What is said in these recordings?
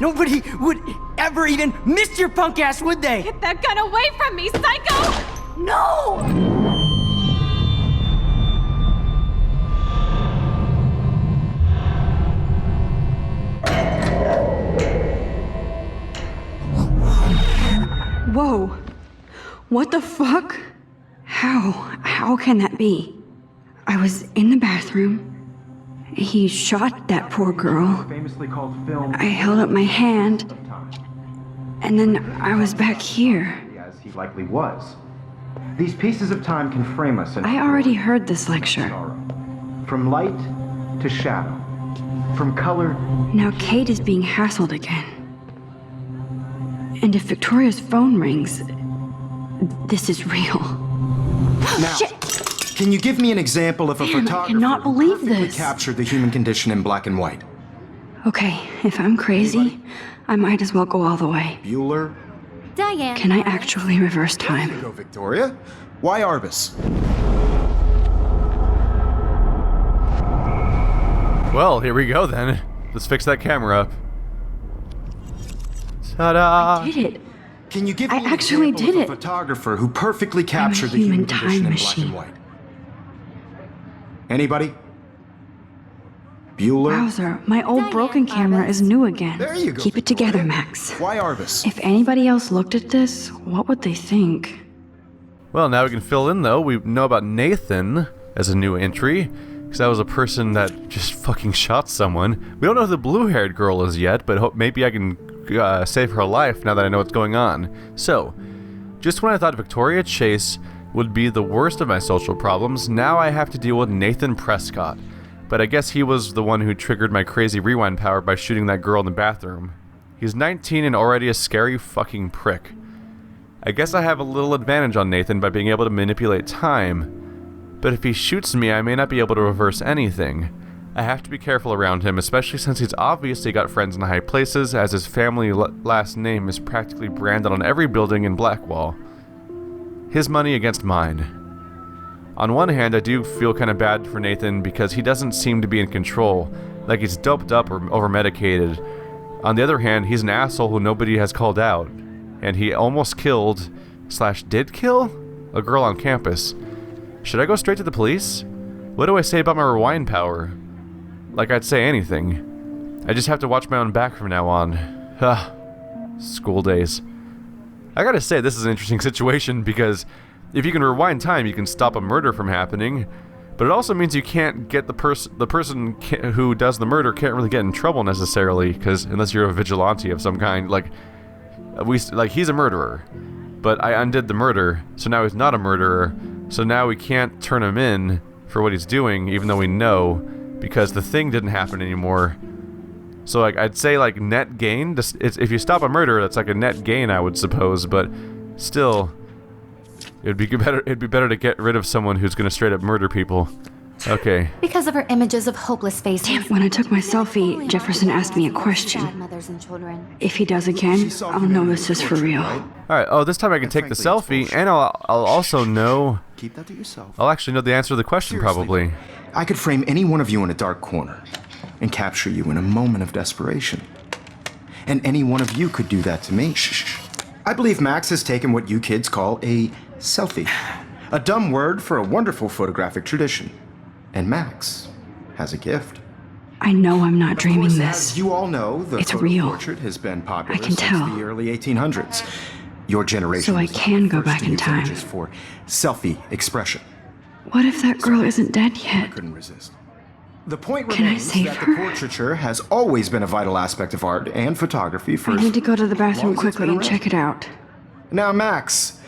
Nobody would ever even miss your punk ass, would they? Get that gun away from me, psycho! No! Whoa. What the fuck? How can that be? I was in the bathroom. He shot that poor girl. Famously called film. I held up my hand, and then I was back here. As he likely was. These pieces of time can frame us in I already heard this lecture. From light to shadow. From color. Now Kate is being hassled again. And if Victoria's phone rings, this is real. Now, Shit! can you give me an example of a Damn, I photographer cannot who believe perfectly this. captured the human condition in black and white? Okay, if I'm crazy, I might as well go all the way. Bueller? Diane. Can I actually reverse time? Go, Victoria. Why Arbus? Well, here we go then. Let's fix that camera up. Ta-da! I did it. Can you give me I an actually example did of a it. photographer who perfectly captured the human human condition time in black and machine. white? Anybody? Bueller? Wowzer, my old broken camera is new again. There you go, Keep it together, Victoria. Max. Why Arbus? If anybody else looked at this, what would they think? Well, now we can fill in though. We know about Nathan as a new entry, because that was a person that just fucking shot someone. We don't know who the blue-haired girl is yet, but maybe I can save her life now that I know what's going on. So, just when I thought Victoria Chase would be the worst of my social problems, now I have to deal with Nathan Prescott. But I guess he was the one who triggered my crazy rewind power by shooting that girl in the bathroom. He's 19 and already a scary fucking prick. I guess I have a little advantage on Nathan by being able to manipulate time. But if he shoots me, I may not be able to reverse anything. I have to be careful around him, especially since he's obviously got friends in high places, as his family last name is practically branded on every building in Blackwall. His money against mine. On one hand, I do feel kind of bad for Nathan because he doesn't seem to be in control, like he's doped up or over-medicated. On the other hand, he's an asshole who nobody has called out, and he almost killed, / did kill, a girl on campus. Should I go straight to the police? What do I say about my rewind power? Like I'd say anything. I just have to watch my own back from now on. School days. I gotta say, this is an interesting situation because if you can rewind time, you can stop a murder from happening, but it also means you can't get the person who does the murder can't really get in trouble necessarily, because unless you're a vigilante of some kind, like he's a murderer, but I undid the murder, so now he's not a murderer, so now we can't turn him in for what he's doing, even though we know, because the thing didn't happen anymore. So I'd say net gain. If you stop a murder, that's like a net gain, I would suppose, but still. It'd be better to get rid of someone who's gonna straight up murder people. Okay. Because of her images of hopeless faces. Damn, when I took my selfie, Jefferson asked me a question. Mothers and children. If he does again, I'll know this is for real. Alright, oh, this time I can take the selfie, and I'll also know... Keep that to yourself. I'll actually know the answer to the question, probably. I could frame any one of you in a dark corner and capture you in a moment of desperation. And any one of you could do that to me. Shh. I believe Max has taken what you kids call a selfie. A dumb word for a wonderful photographic tradition. And Max has a gift. I know I'm not dreaming Of course, this. as you all know, the It's photo real. portrait has been popular I can since tell. the early 1800s. Your generation So I was can go first back to in use time. images for selfie expression. What if that girl isn't dead I yet? couldn't resist. The point Can I remains save that her? the portraiture has always been a vital aspect of art and photography for I need to go to the bathroom long as it's quickly been and around. check it out. Now, Max,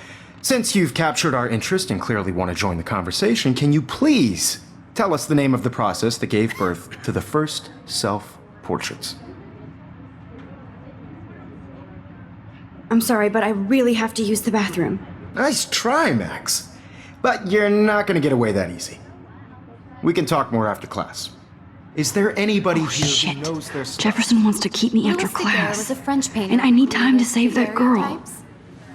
since you've captured our interest and clearly want to join the conversation, can you please tell us the name of the process that gave birth to the first self-portraits? I'm sorry, but I really have to use the bathroom. Nice try, Max. But you're not going to get away that easy. We can talk more after class. Is there anybody Oh, here shit. who knows their stuff? Jefferson wants to keep me after Louis Daguerre was class. a French painter. And I need time to save that girl. Daguerreotypes.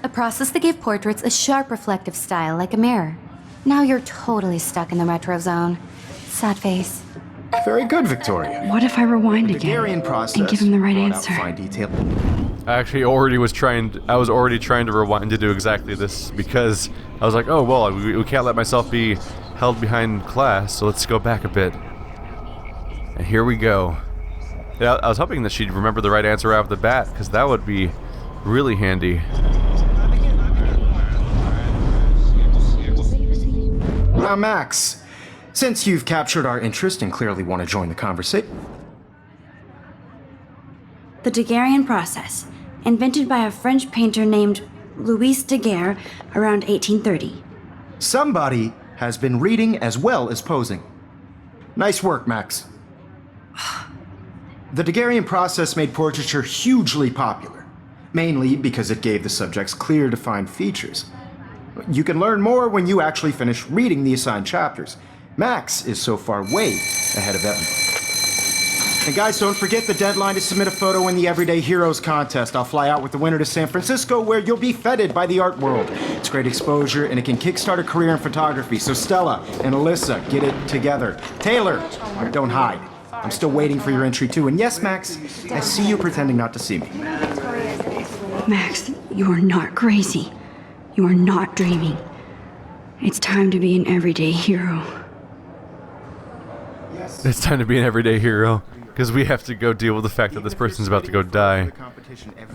A process that gave portraits a sharp reflective style like a mirror. Now you're totally stuck in the retro zone. Sad face. Very good, Victoria. What if I rewind The again Gregarian process and give him the right brought out answer? fine detail. I was already trying to rewind to do exactly this because I was like, oh, well, we can't let myself be held behind class, so let's go back a bit. And here we go. Yeah, I was hoping that she'd remember the right answer right off the bat, because that would be really handy. Now, Max, since you've captured our interest and clearly want to join the conversation, The Daguerrean process, invented by a French painter named Louis Daguerre around 1830. somebody has been reading as well as posing. Nice work, Max. The Daguerrean process made portraiture hugely popular, mainly because it gave the subjects clear, defined features. You can learn more when you actually finish reading the assigned chapters. Max is so far way ahead of everybody. And guys, don't forget the deadline to submit a photo in the Everyday Heroes contest. I'll fly out with the winner to San Francisco, where you'll be feted by the art world. It's great exposure, and it can kickstart a career in photography. So Stella and Alyssa, get it together. Taylor, don't hide. I'm still waiting for your entry too. And yes, Max, I see you pretending not to see me. Max, you are not crazy. You are not dreaming. It's time to be an everyday hero. It's time to be an everyday hero, because we have to go deal with the fact that this person's about to go die.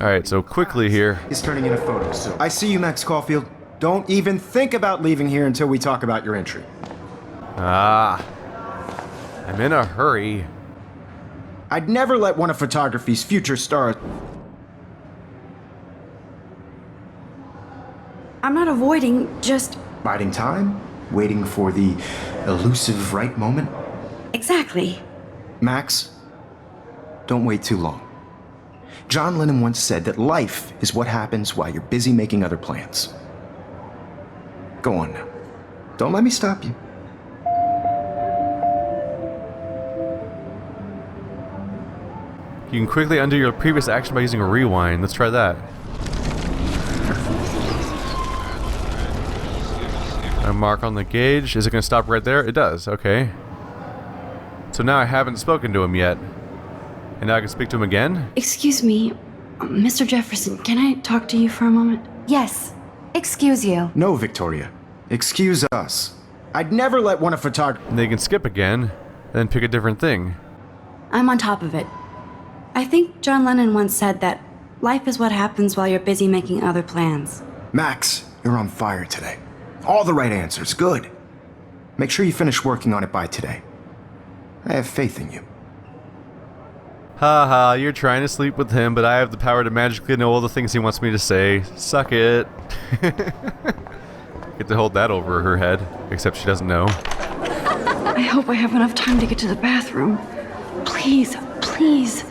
Alright, so quickly here. Is turning in a photo, so I see you, Max Caulfield. Don't even think about leaving here until we talk about your entry. Ah. I'm in a hurry. I'd never let one of photography's future stars. I'm not avoiding, just Biding time? Waiting for the elusive right moment? exactly. Max, don't wait too long. John Lennon once said that life is what happens while you're busy making other plans. Go on now. Don't let me stop you. You can quickly undo your previous action by using a rewind. Let's try that. A mark on the gauge. Is it going to stop right there? It does. Okay. So now I haven't spoken to him yet. And now I can speak to him again? Excuse me, Mr. Jefferson, can I talk to you for a moment? Yes. Excuse you. No, Victoria. Excuse us. I'd never let one of photography. And they can skip again, then pick a different thing. I'm on top of it. I think John Lennon once said that life is what happens while you're busy making other plans. Max, you're on fire today. All the right answers. Good. Make sure you finish working on it by today. I have faith in you. Haha, you're trying to sleep with him, but I have the power to magically know all the things he wants me to say. Suck it. Get to hold that over her head, except she doesn't know. I hope I have enough time to get to the bathroom. Please, please.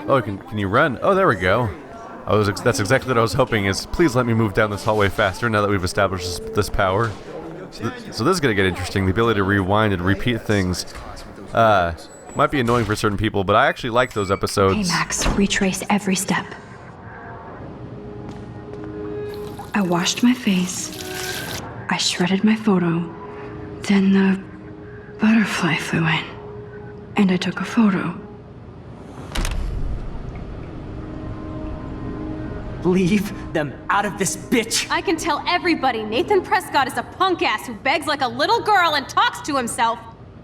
Oh, can you run? Oh, there we go. That's exactly what I was hoping is, please let me move down this hallway faster now that we've established this power. So this is going to get interesting. The ability to rewind and repeat things. Might be annoying for certain people, but I actually like those episodes. Hey, Max, retrace every step. I washed my face. I shredded my photo. Then the butterfly flew in. And I took a photo. Leave them out of this bitch. I can tell everybody Nathan Prescott is a punk ass who begs like a little girl and talks to himself.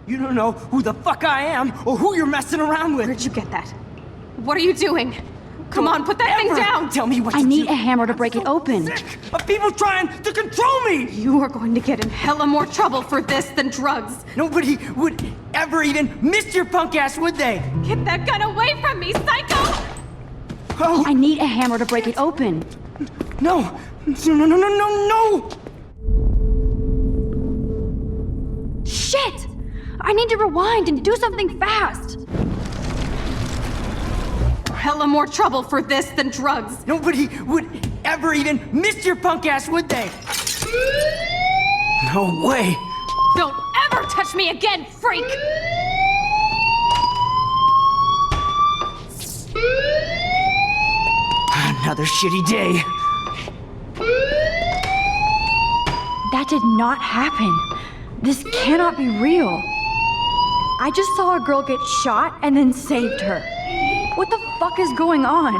You don't know who the fuck I am or who you're messing around with. Where'd you get that? What are you doing? Come on, put that thing Ever down! Tell me what I to need do. a hammer to break it open. Sick of people trying to control me. You are going to get in hella more trouble for this than drugs. Nobody would ever even miss your punk ass, would they? Get that gun away from me, psycho! Oh, I need a hammer to break it open. no. No. Shit! I need to rewind and do something fast. Hella more trouble for this than drugs. Nobody would ever even miss your punk ass, would they? No way. Don't ever touch me again, freak! Another shitty day. That did not happen. This cannot be real. I just saw a girl get shot and then saved her. What the fuck is going on?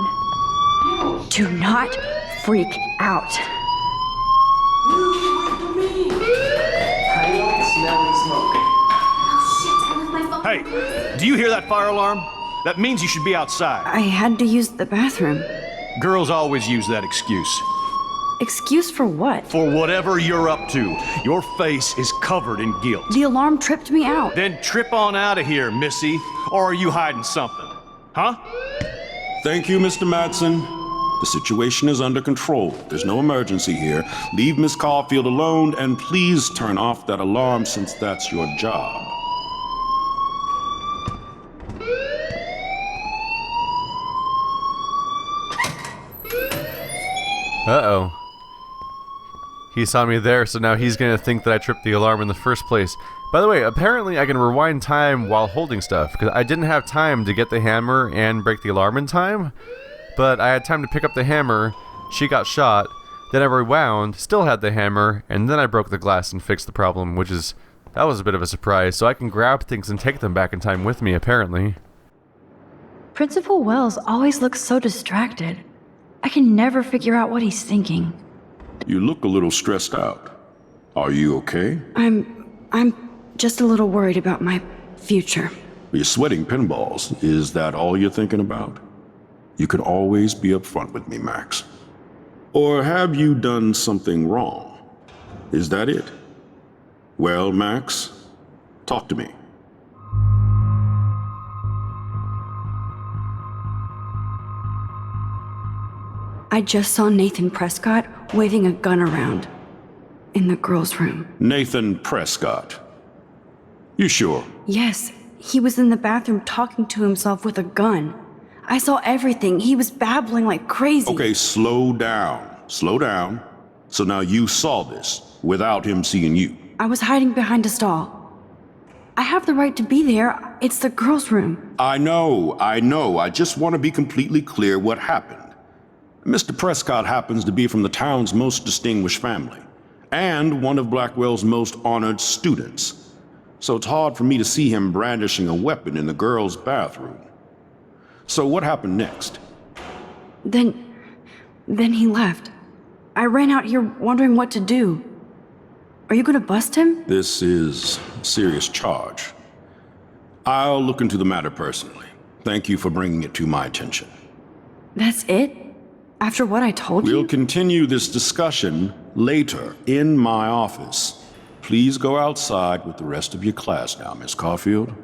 Do not freak out. Hey, do you hear that fire alarm? That means you should be outside. I had to use the bathroom. Girls always use that excuse. Excuse for what? For whatever you're up to. Your face is covered in guilt. The alarm tripped me out. Then trip on out of here, Missy. Or are you hiding something? Huh? Thank you, Mr. Madsen. The situation is under control. There's no emergency here. Leave Miss Caulfield alone, and please turn off that alarm since that's your job. Uh-oh. He saw me there, so now he's gonna think that I tripped the alarm in the first place. By the way, apparently I can rewind time while holding stuff, because I didn't have time to get the hammer and break the alarm in time, but I had time to pick up the hammer, she got shot, then I rewound, still had the hammer, and then I broke the glass and fixed the problem, that was a bit of a surprise, so I can grab things and take them back in time with me, apparently. Principal Wells always looks so distracted. I can never figure out what he's thinking. You look a little stressed out. Are you okay? I'm just a little worried about my future. You're sweating pinballs. Is that all you're thinking about? You can always be upfront with me, Max. Or have you done something wrong? Is that it? Well, Max, talk to me. I just saw Nathan Prescott waving a gun around in the girls' room. Nathan Prescott. You sure? Yes, he was in the bathroom talking to himself with a gun. I saw everything. He was babbling like crazy. Okay, slow down. Slow down. So now you saw this without him seeing you. I was hiding behind a stall. I have the right to be there. It's the girls' room. I know. I just want to be completely clear what happened. Mr. Prescott happens to be from the town's most distinguished family, and one of Blackwell's most honored students. So it's hard for me to see him brandishing a weapon in the girls' bathroom. So what happened next? Then he left. I ran out here wondering what to do. Are you gonna bust him? This is a serious charge. I'll look into the matter personally. Thank you for bringing it to my attention. That's it? After what I told you? We'll continue this discussion later in my office. Please go outside with the rest of your class now, Miss Caulfield.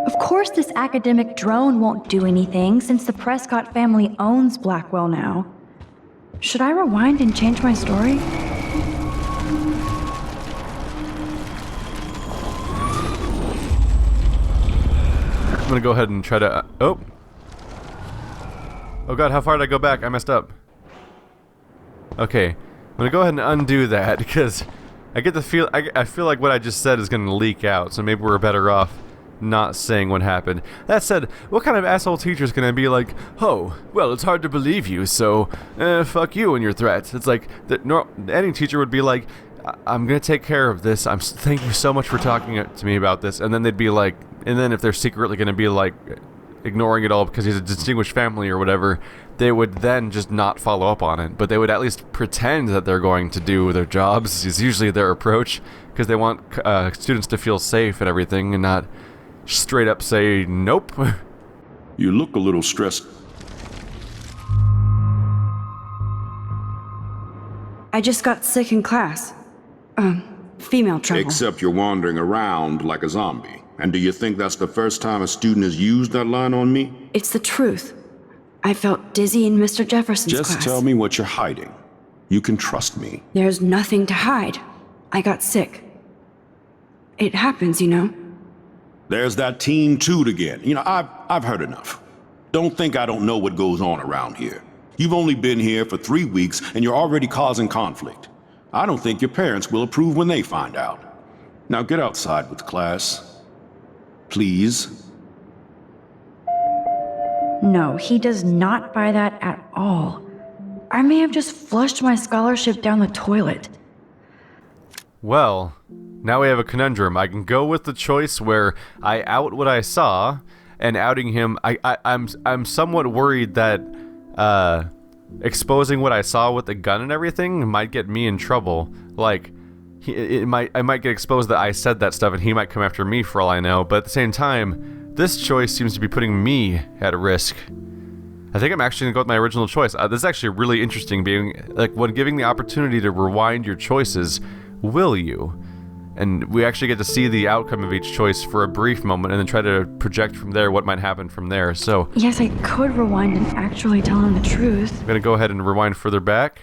Of course this academic drone won't do anything since the Prescott family owns Blackwell now. Should I rewind and change my story? I'm gonna go ahead and try to, Oh god, how far did I go back? I messed up. Okay, I'm gonna go ahead and undo that, because I get the feel, I feel like what I just said is gonna leak out, so maybe we're better off not saying what happened. That said, what kind of asshole teacher is gonna be like, oh, well, it's hard to believe you, so, fuck you and your threats. It's like, any teacher would be like, I'm gonna take care of this, thank you so much for talking to me about this, and then they'd be like, and then if they're secretly gonna be like, ignoring it all because he's a distinguished family or whatever, they would then just not follow up on it, but they would at least pretend that they're going to do their jobs, is usually their approach, because they want students to feel safe and everything, and not straight up say, nope. You look a little stressed. I just got sick in class. Female trouble. Except you're wandering around like a zombie. And do you think that's the first time a student has used that line on me? It's the truth. I felt dizzy in Mr. Jefferson's class. Just tell me what you're hiding. You can trust me. There's nothing to hide. I got sick. It happens, you know. There's that teen toot again. You know, I've heard enough. Don't think I don't know what goes on around here. You've only been here for 3 weeks and you're already causing conflict. I don't think your parents will approve when they find out. Now get outside with class. Please. No, he does not buy that at all. I may have just flushed my scholarship down the toilet. Well, now we have a conundrum. I can go with the choice where I out what I saw, and outing him, I'm somewhat worried that exposing what I saw with the gun and everything might get me in trouble. Like, I might get exposed that I said that stuff, and he might come after me for all I know. But at the same time, this choice seems to be putting me at risk. I think I'm actually gonna go with my original choice. This is actually really interesting, being like, when giving the opportunity to rewind your choices, will you? And we actually get to see the outcome of each choice for a brief moment, and then try to project from there what might happen from there. So Yes, I could rewind and actually tell him the truth. I'm gonna go ahead and rewind further back.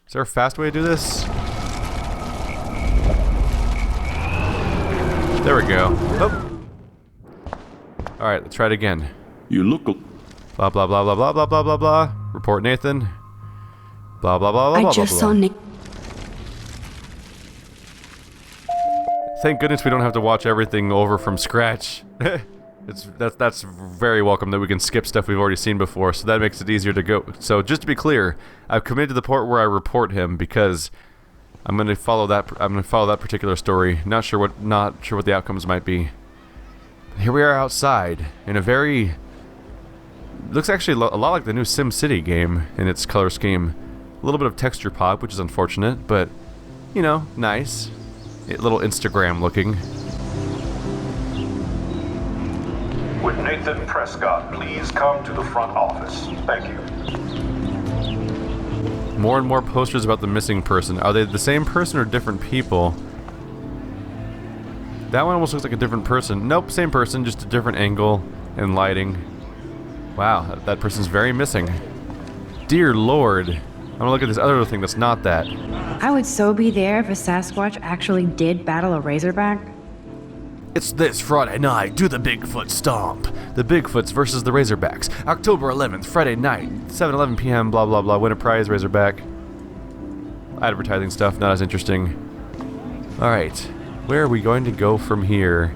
Is there a fast way to do this? There we go. Oh. Alright, let's try it again. You look... Blah, blah, blah, blah, blah, blah, blah, blah, blah. Report Nathan. Blah, blah, blah, blah, blah, I just blah, saw blah. Nick. Thank goodness we don't have to watch everything over from scratch. That's very welcome that we can skip stuff we've already seen before, so that makes it easier to go. So just to be clear, I've committed to the part where I report him because I'm going to follow that. I'm going to follow that particular story. Not sure what the outcomes might be. Here we are outside in a very... looks actually a lot like the new SimCity game in its color scheme. A little bit of texture pop, which is unfortunate, but you know, nice. A little Instagram looking. Would Nathan Prescott please come to the front office? Thank you. More and more posters about the missing person. Are they the same person or different people? That one almost looks like a different person. Nope, same person, just a different angle and lighting. Wow, that person's very missing. Dear Lord. I'm gonna look at this other thing that's not that. I would so be there if a Sasquatch actually did battle a Razorback. It's this Friday night, do the Bigfoot stomp. The Bigfoots versus the Razorbacks. October 11th, Friday night, 7:11 p.m., blah, blah, blah. Win a prize, Razorback. Advertising stuff, not as interesting. Alright, where are we going to go from here?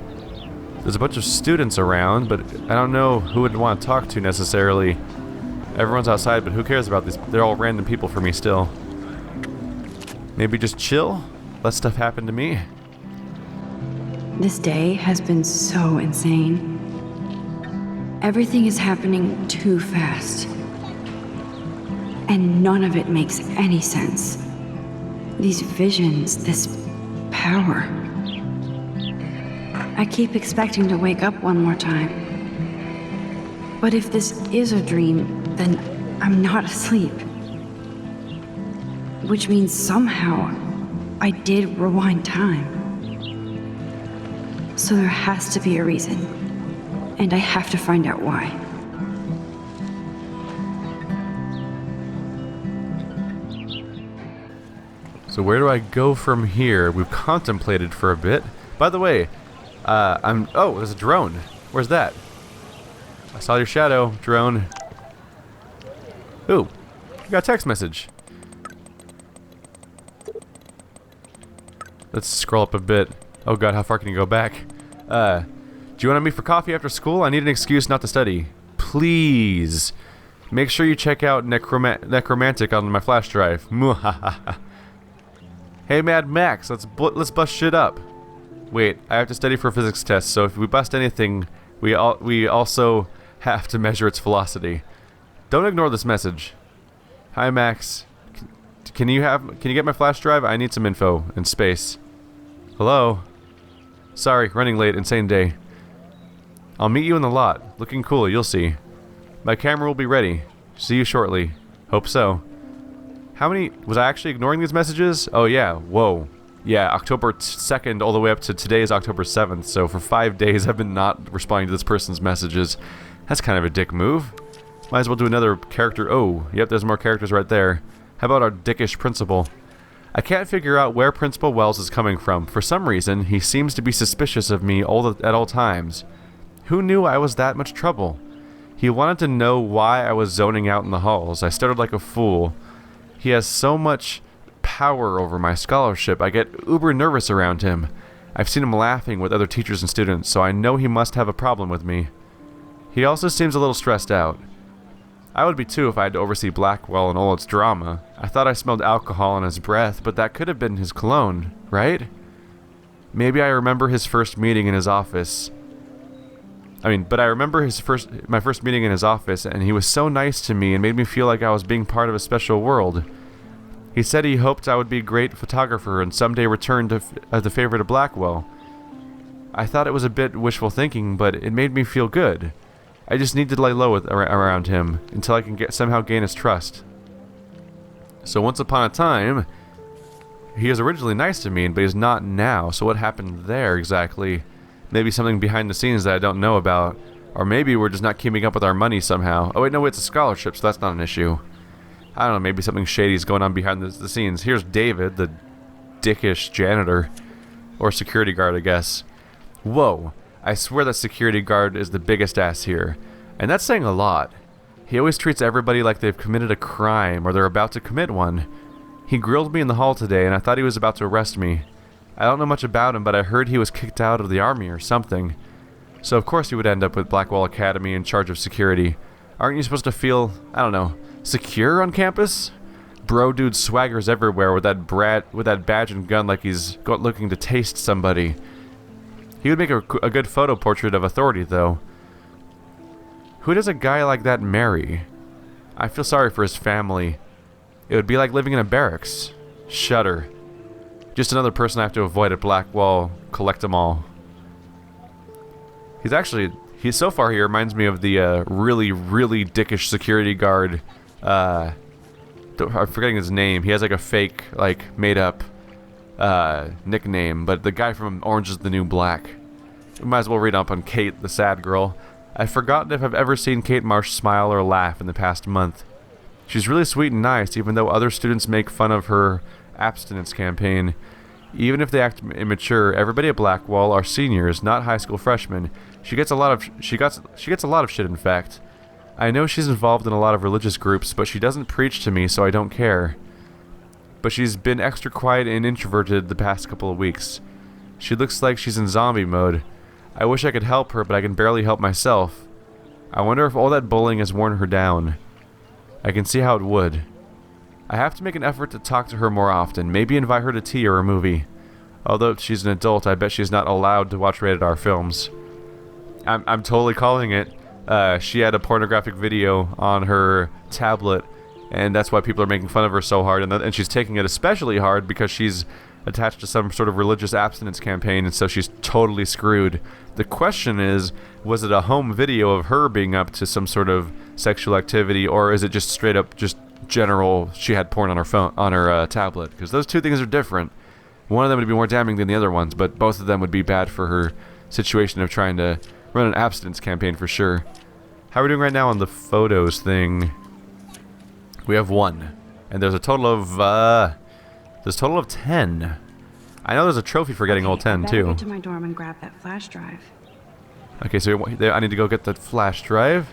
There's a bunch of students around, but I don't know who would want to talk to necessarily. Everyone's outside, but who cares about these? They're all random people for me still. Maybe just chill? Let stuff happen to me? This day has been so insane. Everything is happening too fast. And none of it makes any sense. These visions, this power. I keep expecting to wake up one more time. But if this is a dream, then I'm not asleep. Which means somehow I did rewind time. So there has to be a reason. And I have to find out why. So where do I go from here? We've contemplated for a bit. By the way, oh, there's a drone. Where's that? I saw your shadow, drone. Ooh, you got a text message. Let's scroll up a bit. Oh god, how far can you go back? Do you want to meet for coffee after school? I need an excuse not to study. Please. Make sure you check out Necromantic on my flash drive. Hey Mad Max, let's bust shit up. Wait, I have to study for a physics test, so if we bust anything, we also have to measure its velocity. Don't ignore this message. Hi Max. Can you get my flash drive? I need some info in space. Hello? Sorry, running late, insane day. I'll meet you in the lot. Looking cool, you'll see. My camera will be ready. See you shortly. Hope so. How many... was I actually ignoring these messages? Oh yeah, whoa. Yeah, October 2nd all the way up to today is October 7th, so for 5 days I've been not responding to this person's messages. That's kind of a dick move. Might as well do another character... oh, yep, there's more characters right there. How about our dickish principal? I can't figure out where Principal Wells is coming from. For some reason, he seems to be suspicious of me at all times. Who knew I was that much trouble? He wanted to know why I was zoning out in the halls. I stuttered like a fool. He has so much power over my scholarship. I get uber nervous around him. I've seen him laughing with other teachers and students, so I know he must have a problem with me. He also seems a little stressed out. I would be too if I had to oversee Blackwell and all its drama. I thought I smelled alcohol in his breath, but that could have been his cologne, right? Maybe I remember his first meeting in his office. But I remember my first meeting in his office, and he was so nice to me and made me feel like I was being part of a special world. He said he hoped I would be a great photographer and someday return as the favorite of Blackwell. I thought it was a bit wishful thinking, but it made me feel good. I just need to lay low around him until I can somehow gain his trust. So once upon a time, he was originally nice to me, but he's not now. So what happened there exactly? Maybe something behind the scenes that I don't know about. Or maybe we're just not keeping up with our money somehow. Oh wait, no, it's a scholarship, so that's not an issue. I don't know, maybe something shady is going on behind the scenes. Here's David, the dickish janitor. Or security guard, I guess. Whoa. I swear that security guard is the biggest ass here. And that's saying a lot. He always treats everybody like they've committed a crime or they're about to commit one. He grilled me in the hall today and I thought he was about to arrest me. I don't know much about him, but I heard he was kicked out of the army or something. So of course he would end up with Blackwell Academy in charge of security. Aren't you supposed to feel, I don't know, secure on campus? Bro dude swaggers everywhere with that badge and gun like he's looking to taste somebody. He would make a good photo portrait of authority, though. Who does a guy like that marry? I feel sorry for his family. It would be like living in a barracks. Shudder. Just another person I have to avoid at Blackwell. Collect them all. He's so far he reminds me of the really, really dickish security guard. I'm forgetting his name. He has like a fake, made up nickname, but the guy from Orange is the New Black. We might as well read up on Kate, the sad girl. I've forgotten if I've ever seen Kate Marsh smile or laugh in the past month. She's really sweet and nice, even though other students make fun of her abstinence campaign. Even if they act immature, everybody at Blackwell are seniors, not high school freshmen. She gets a lot of shit, in fact. I know she's involved in a lot of religious groups, but she doesn't preach to me, so I don't care. But she's been extra quiet and introverted the past couple of weeks. She looks like she's in zombie mode. I wish I could help her, but I can barely help myself. I wonder if all that bullying has worn her down. I can see how it would. I have to make an effort to talk to her more often, maybe invite her to tea or a movie. Although if she's an adult, I bet she's not allowed to watch rated R films. I'm totally calling it. She had a pornographic video on her tablet, and that's why people are making fun of her so hard, and she's taking it especially hard because she's attached to some sort of religious abstinence campaign, and so she's totally screwed. The question is, was it a home video of her being up to some sort of sexual activity, or is it just straight up just general she had porn on her phone, on her tablet? Because those two things are different. One of them would be more damning than the other ones, but both of them would be bad for her situation of trying to run an abstinence campaign for sure. How are we doing right now on the photos thing? We have 1, and there's a total of 10. I know there's a trophy for getting all 10 too. Get to my dorm and grab that flash drive. Okay, so I need to go get that flash drive.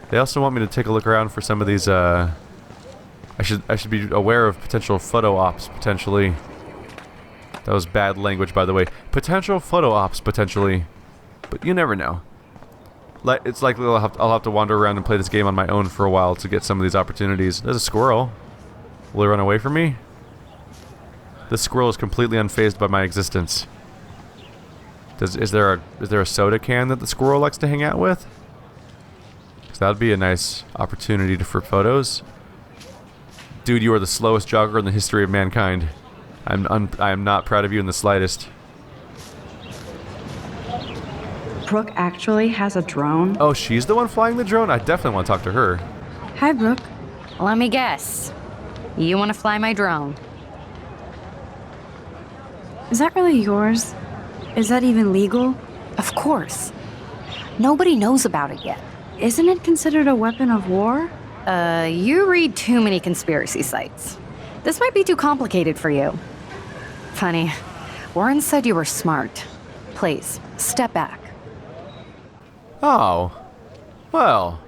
They also want me to take a look around for some of these. I should be aware of potential photo ops potentially. That was bad language, by the way. Potential photo ops potentially, but you never know. It's likely I'll have to wander around and play this game on my own for a while to get some of these opportunities. There's a squirrel. Will he run away from me? This squirrel is completely unfazed by my existence. Is there a soda can that the squirrel likes to hang out with? Because that'd be a nice opportunity for photos. Dude, you are the slowest jogger in the history of mankind. I am not proud of you in the slightest. Brooke actually has a drone? Oh, she's the one flying the drone? I definitely want to talk to her. Hi, Brooke. Let me guess. You want to fly my drone? Is that really yours? Is that even legal? Of course. Nobody knows about it yet. Isn't it considered a weapon of war? You read too many conspiracy sites. This might be too complicated for you. Funny, Warren said you were smart. Please, step back. Oh. Well.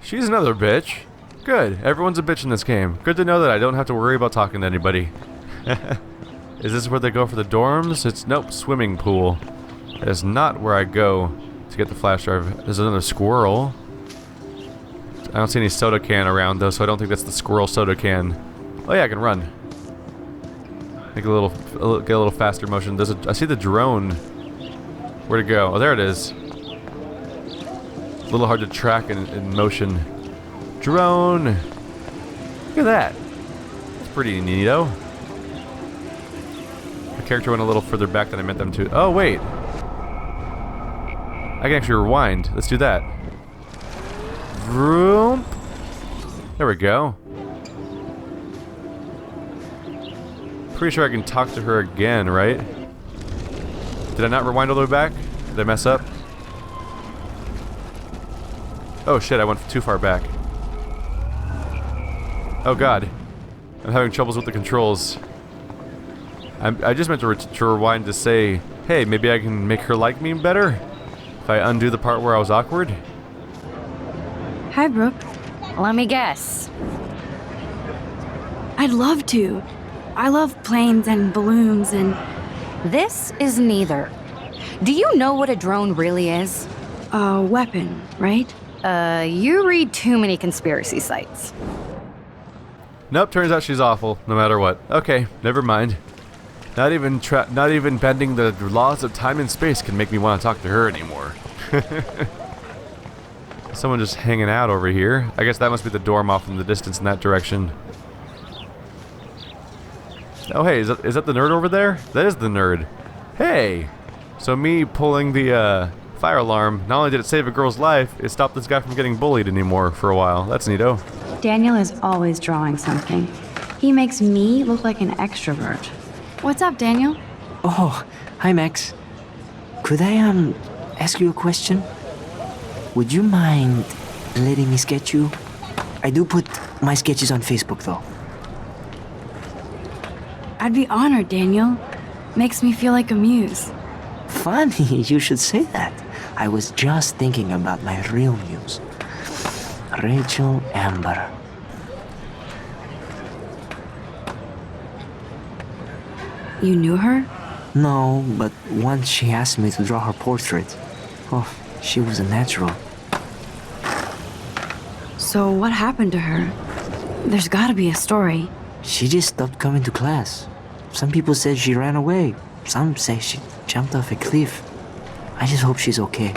She's another bitch. Good. Everyone's a bitch in this game. Good to know that I don't have to worry about talking to anybody. Is this where they go for the dorms? Nope, swimming pool. That is not where I go to get the flash drive. There's another squirrel. I don't see any soda can around though, so I don't think that's the squirrel soda can. Oh yeah, I can run. Make get a little faster motion. I see the drone. Where'd it go? Oh, there it is. A little hard to track in motion. Drone. Look at that. It's pretty neato. The character went a little further back than I meant them to. Oh wait. I can actually rewind. Let's do that. Vroom. There we go. Pretty sure I can talk to her again, right? Did I not rewind all the way back? Did I mess up? Oh shit, I went too far back. Oh god. I'm having troubles with the controls. I just meant to rewind to say, hey, maybe I can make her like me better? If I undo the part where I was awkward? Hi, Brooke. Let me guess. I'd love to. I love planes and balloons and... This is neither. Do you know what a drone really is? A weapon, right? You read too many conspiracy sites. Nope, turns out she's awful, no matter what. Okay, never mind. Not even bending the laws of time and space can make me want to talk to her anymore. Someone just hanging out over here. I guess that must be the dorm off in the distance in that direction. Oh hey, is that the nerd over there? That is the nerd. Hey! So me pulling the fire alarm, not only did it save a girl's life, it stopped this guy from getting bullied anymore for a while. That's neato. Daniel is always drawing something. He makes me look like an extrovert. What's up, Daniel? Oh, hi Max. Could I ask you a question? Would you mind letting me sketch you? I do put my sketches on Facebook though. I'd be honored, Daniel. Makes me feel like a muse. Funny, you should say that. I was just thinking about my real muse. Rachel Amber. You knew her? No, but once she asked me to draw her portrait. Oh, she was a natural. So what happened to her? There's gotta be a story. She just stopped coming to class. Some people said she ran away. Some say she jumped off a cliff. I just hope she's okay.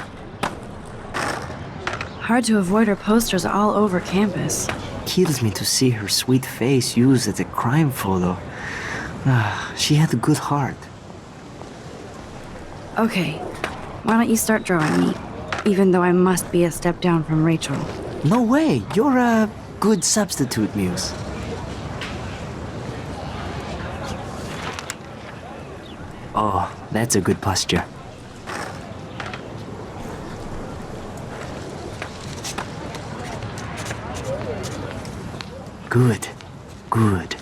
Hard to avoid her posters all over campus. Kills me to see her sweet face used as a crime photo. She had a good heart. Okay, why don't you start drawing me? Even though I must be a step down from Rachel. No way, you're a good substitute, Muse. Oh, that's a good posture. Good, good.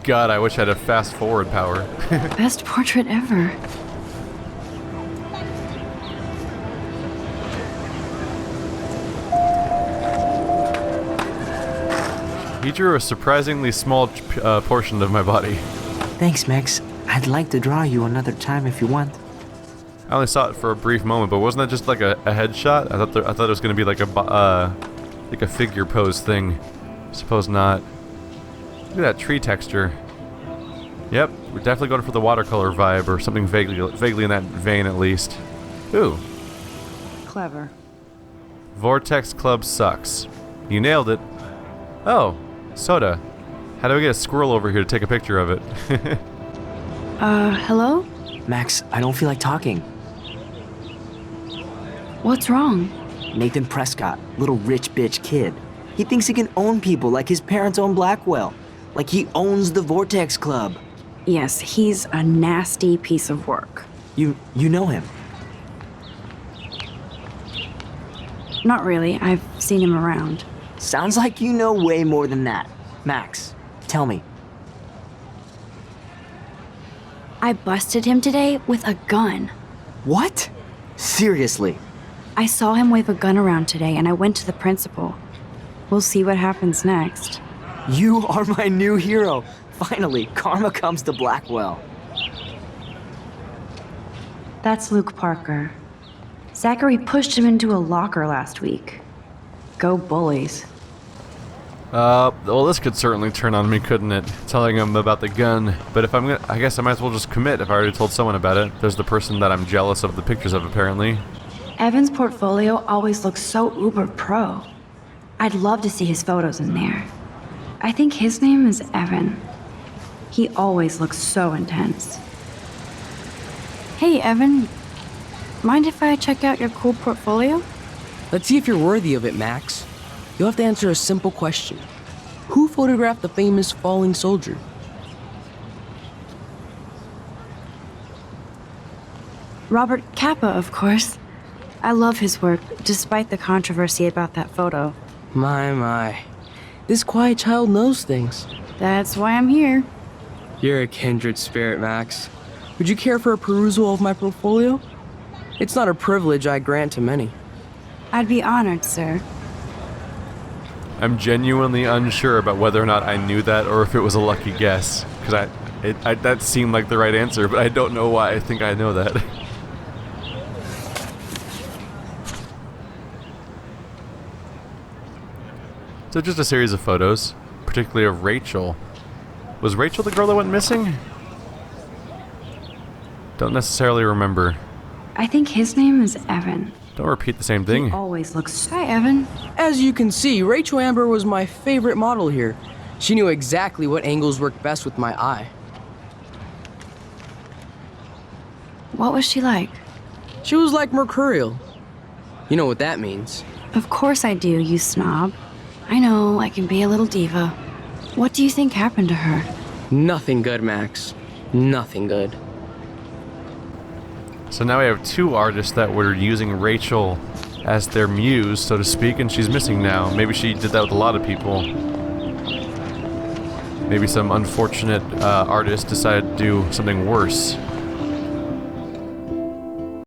God, I wish I had a fast forward power. Best portrait ever. He drew a surprisingly small portion of my body. Thanks, Max. I'd like to draw you another time if you want. I only saw it for a brief moment, but wasn't that just like a headshot? I thought it was gonna be like a figure pose thing. Suppose not. Look at that tree texture. Yep, we're definitely going for the watercolor vibe or something vaguely in that vein at least. Ooh. Clever. Vortex Club sucks. You nailed it. Oh, soda. How do I get a squirrel over here to take a picture of it? Hello? Max, I don't feel like talking. What's wrong? Nathan Prescott, little rich bitch kid. He thinks he can own people like his parents own Blackwell. Like he owns the Vortex Club. Yes, he's a nasty piece of work. You know him? Not really. I've seen him around. Sounds like you know way more than that. Max, tell me. I busted him today with a gun. What? Seriously? I saw him wave a gun around today and I went to the principal. We'll see what happens next. You are my new hero. Finally, karma comes to Blackwell. That's Luke Parker. Zachary pushed him into a locker last week. Go bullies. Well, this could certainly turn on me, couldn't it? Telling him about the gun. But if I'm gonna, I guess I might as well just commit if I already told someone about it. There's the person that I'm jealous of the pictures of, apparently. Evan's portfolio always looks so uber pro. I'd love to see his photos in there. I think his name is Evan. He always looks so intense. Hey, Evan. Mind if I check out your cool portfolio? Let's see if you're worthy of it, Max. You'll have to answer a simple question. Who photographed the famous falling soldier? Robert Capa, of course. I love his work, despite the controversy about that photo. My. This quiet child knows things. That's why I'm here. You're a kindred spirit, Max. Would you care for a perusal of my portfolio? It's not a privilege I grant to many. I'd be honored, sir. I'm genuinely unsure about whether or not I knew that or if it was a lucky guess. Because that seemed like the right answer, but I don't know why I think I know that. So just a series of photos, particularly of Rachel. Was Rachel the girl that went missing? Don't necessarily remember. I think his name is Evan. Don't repeat the same thing. He always looks... Hi, Evan. As you can see, Rachel Amber was my favorite model here. She knew exactly what angles worked best with my eye. What was she like? She was like mercurial. You know what that means. Of course I do, you snob. I know, I can be a little diva. What do you think happened to her? Nothing good, Max. Nothing good. So now we have two artists that were using Rachel as their muse, so to speak, and she's missing now. Maybe she did that with a lot of people. Maybe some unfortunate artist decided to do something worse.